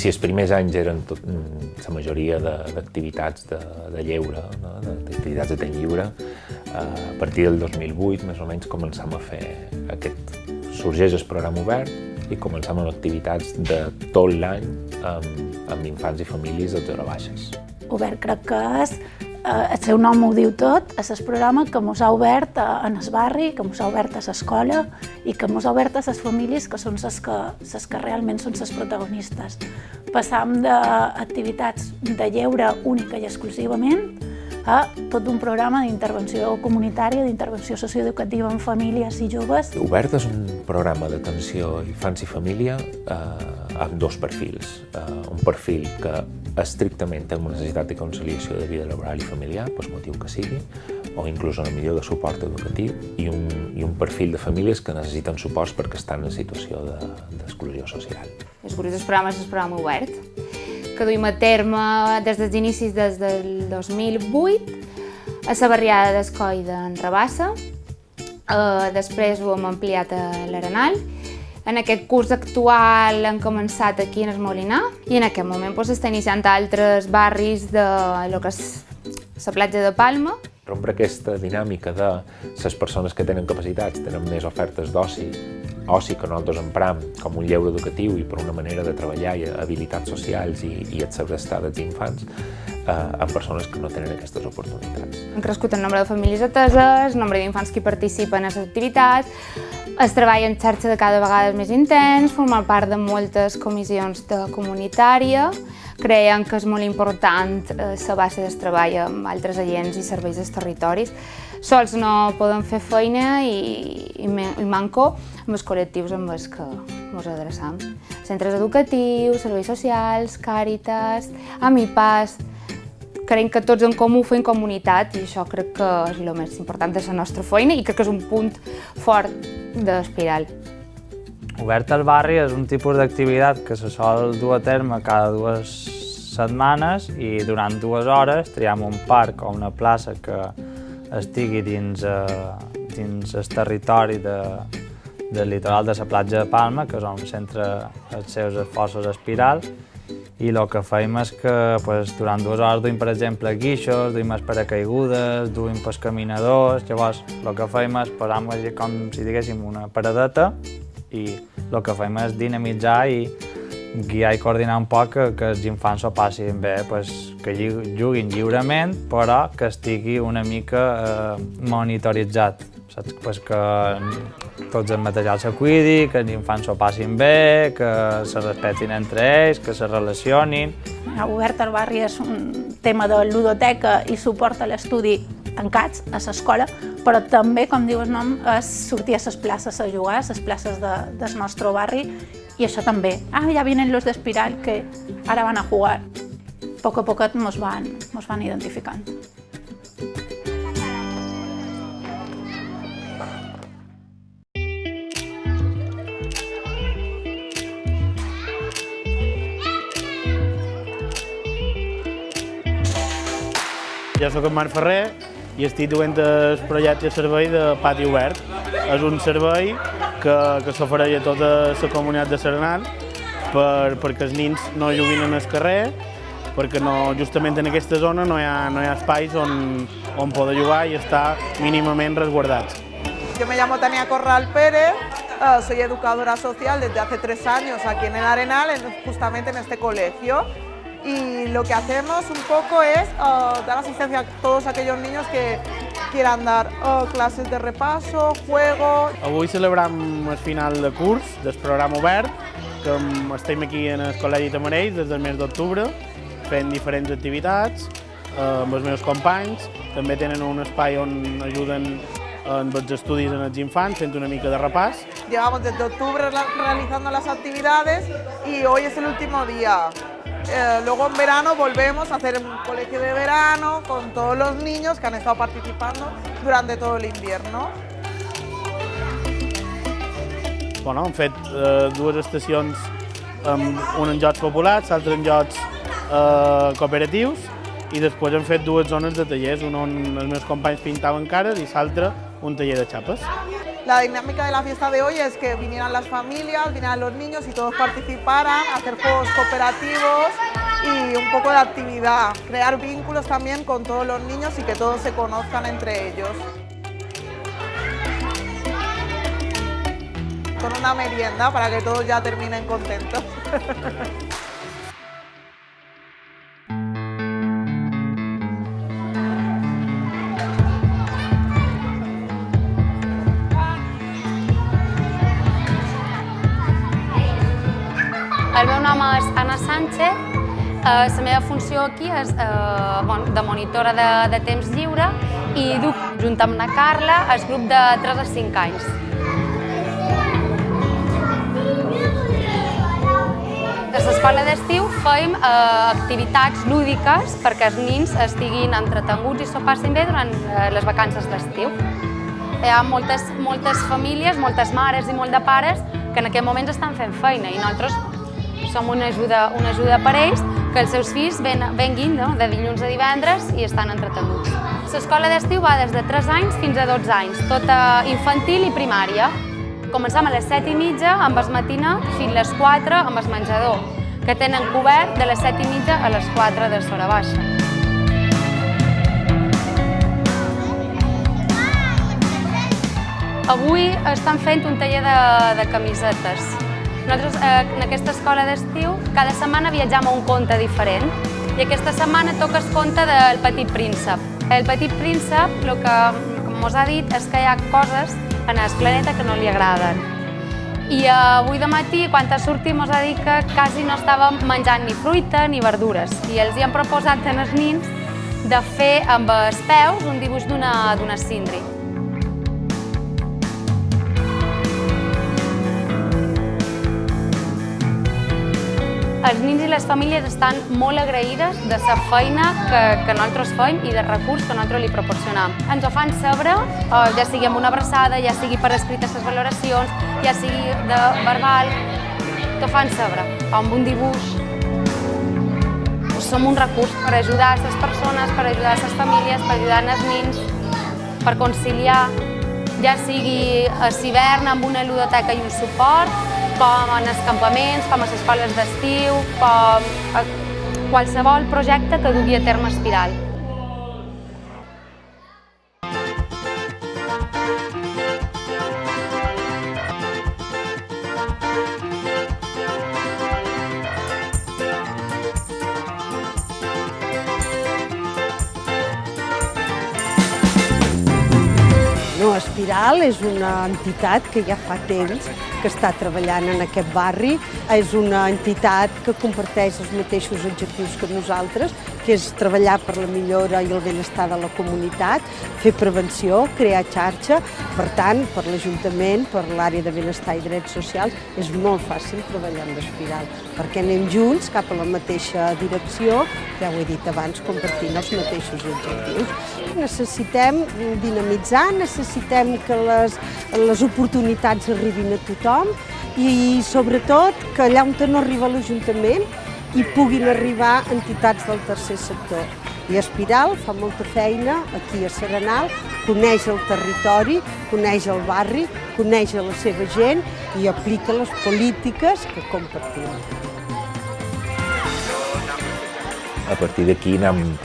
si els primers anys eren la majoria d'activitats de lleure, no? D'activitats de temps lliure, a partir del 2008 més o menys començam a fer sorgeix el programa obert i començam amb activitats de tot l'any amb infants i famílies de 0 a baixes. Obert crec que és, el seu nom ho diu tot, és el programa que mos ha obert en el barri, que mos ha obert a l'escola i que mos ha obert a les famílies que són les que realment són les protagonistes. Passam d'activitats de lleure única i exclusivament a tot un programa d'intervenció comunitària, d'intervenció socioeducativa en famílies i joves. Obert és un programa d'atenció a infants i família amb 2 perfils. Un perfil que estrictament té una necessitat de conciliació de vida laboral i familiar, pel motiu que sigui, o inclús una millor de suport educatiu, i un perfil de famílies que necessiten suports perquè estan en situació d'exclusió social. El gruix del programa és el programa obert, que duim a terme des dels inicis des del 2008 a la barriada d'Escoi d'en Rabassa. Després ho hem ampliat a l'Arenal. En aquest curs actual hem començat aquí en el Molinar i en aquest moment està iniciant altres barris de lo que és la platja de Palma. Rompre aquesta dinàmica de les persones que tenen capacitats tenen més ofertes d'oci que nosaltres empram com un lleure educatiu i per una manera de treballar i habilitats socials i el segrestar dels infants amb persones que no tenen aquestes oportunitats. Han crescut el nombre de famílies ateses, el nombre d'infants que participen en les activitats, el treball en xarxa de cada vegada és més intens, formar part de moltes comissions comunitària. Creiem que és molt important la base del treball amb altres agents i serveis dels territoris. Sols no podem fer feina i manco amb els col·lectius amb els que ens adreçam. Centres educatius, serveis socials, Càritas, Amipas. Creiem que tots en comú fem comunitat i això crec que és el més important de la nostra feina i crec que és un punt fort d'Espiral. Obert al barri és un tipus d'activitat que se sol dur a terme cada 2 setmanes i durant 2 hores triam un parc o una plaça que estigui dins el territori del litoral de la platja de Palma, que és on centra els seus esforços Espiral. I el que fem és que durant 2 hores duim, per exemple, guixos, duim els paracaigudes, duim pels caminadors. Llavors, el que fem és posar com si diguéssim una paradeta i el que fem és dinamitzar i guiar i coordinar un poc que els infants s'ho passin bé, que juguin lliurement, però que estigui una mica monitoritzat. Saps? Que tots el material se cuidi, que els infants s'ho passin bé, que se respectin entre ells, que se relacionin. Obert al barri és un tema de ludoteca i suport a l'estudi tancats a l'escola, però també, com diu el nom, és sortir a les places a jugar, a les places del nostre barri, i això també. Ja vienen los d'Espiral que ara van a jugar. A poc a poc mos van identificant. Jo soc en Marc Ferrer i estic duent el projecte de servei de Pati Obert. És un servei que s'ofereix a tota la comunitat de l'Arenal perquè els nens no juguin en el carrer, perquè justament en aquesta zona no hi ha espais on poder jugar i estar mínimament resguardats. Yo me llamo Tania Corral Pérez, soy educadora social desde hace 3 años aquí en el Arenal, justamente en este colegio. Y lo que hacemos un poco es dar asistencia a todos aquellos niños que quieran dar clases de repaso, juego. Avui celebrem el final de curs del programa obert, que estem aquí en el Col·legi Tamarells des del mes d'octubre, fent diferents activitats amb els meus companys. També tenen un espai on ajuden en els estudis en els infants, fent una mica de repàs. Llevamos desde octubre realizando las actividades y hoy es el último día. Luego en verano volvemos a hacer un colegio de verano con todos los niños que han estado participando durante todo el invierno. Hem fet 2 estacions, una en jocs populars, l'altra en jocs cooperatius, i després hem fet 2 zones de tallers, una on els meus companys pintaven cares i l'altra un taller de xapes. La dinámica de la fiesta de hoy es que vinieran las familias, vinieran los niños y todos participaran, hacer juegos cooperativos y un poco de actividad, crear vínculos también con todos los niños y que todos se conozcan entre ellos. Con una merienda para que todos ya terminen contentos. El meu nom és Anna Sánchez, la meva funció aquí és de monitora de temps lliure i duc, junt amb la Carla, el grup de 3 a 5 anys. A l'escola d'estiu fem activitats lúdiques perquè els nens estiguin entretenguts i s'ho passin bé durant les vacances d'estiu. Hi ha moltes famílies, moltes mares i molts de pares que en aquest moment estan fent feina i nosaltres som una ajuda per ells, que els seus fills venguin de dilluns a divendres i estan entretenuts. L'escola d'estiu va des de 3 anys fins a 12 anys, tota infantil i primària. Comencem a les 7:30 amb el matina fins a les 4 amb el menjador, que tenen cobert de les 7:30 a les 4 de l'hora baixa. Avui estan fent un taller de camisetes. Nosaltres, en aquesta escola d'estiu, cada setmana viatjam a un conte diferent i aquesta setmana toca el conte del Petit Príncep. El Petit Príncep, el que ens ha dit és que hi ha coses en el planeta que no li agraden. I avui de matí, quan sortim, ens ha dit que quasi no estàvem menjant ni fruita ni verdures i els hi han proposat als nens de fer amb els peus un dibuix d'una síndria. Els nens i les famílies estan molt agraïdes de la feina que nosaltres fem i del recurs que nosaltres li proporcionam. Ens ho fan saber, ja sigui amb una abraçada, ja sigui per escrites les valoracions, ja sigui de verbal, t'ho fan saber, amb un dibuix. Som un recurs per ajudar les persones, per ajudar les famílies, per ajudar els nens, per conciliar, ja sigui a l'hivern amb una ludoteca i un suport, com en els campaments, com a les escoles d'estiu, com a qualsevol projecte que dugui a terme Espiral. Espiral és una entitat que ja fa temps que està treballant en aquest barri. És una entitat que comparteix els mateixos objectius que nosaltres, que és treballar per la millora i el benestar de la comunitat, fer prevenció, crear xarxa. Per tant, per l'Ajuntament, per l'àrea de benestar i drets socials, és molt fàcil treballar amb l'Espiral, perquè anem junts cap a la mateixa direcció, ja ho he dit abans, compartint els mateixos objectius. Necessitem dinamitzar, necessitem que les oportunitats arribin a tothom i, sobretot, que allà on no arriba l'Ajuntament hi puguin arribar entitats del tercer sector. I Espiral fa molta feina aquí a Serenal, coneix el territori, coneix el barri, coneix la seva gent i aplica les polítiques que compartim. A partir d'aquí van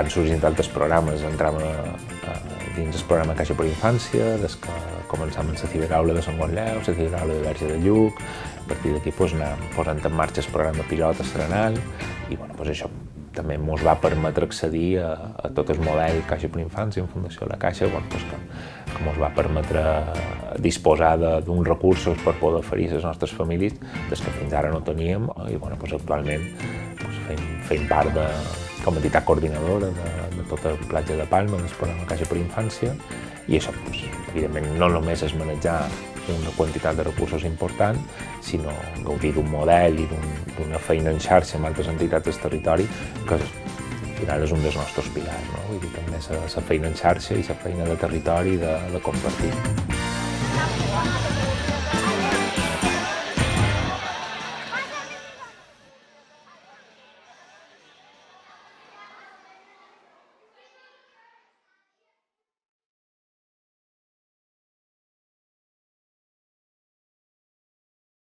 sorgint altres programes, entram dins el programa Caixa per Infància, des que començam amb la ciberaula de Sant Gonleu, la ciberaula de Verge de Lluc. A partir d'aquí anem posant en marxa el programa pilot a Serenal i això també ens va permetre accedir a tot el model Caixa per Infància en Fundació La Caixa, que ens va permetre disposar d'uns recursos per poder oferir a les nostres famílies des que fins ara no teníem i actualment fem part com a entitat coordinadora de tota la platja de Palma, del programa Caixa per Infància, i això, evidentment, no només és manejar una quantitat de recursos important, sinó gaudir d'un model i d'una feina en xarxa amb altres entitats del territori, que al final és un dels nostres pilars, no? Vull dir, també la feina en xarxa i la feina de territori de compartir.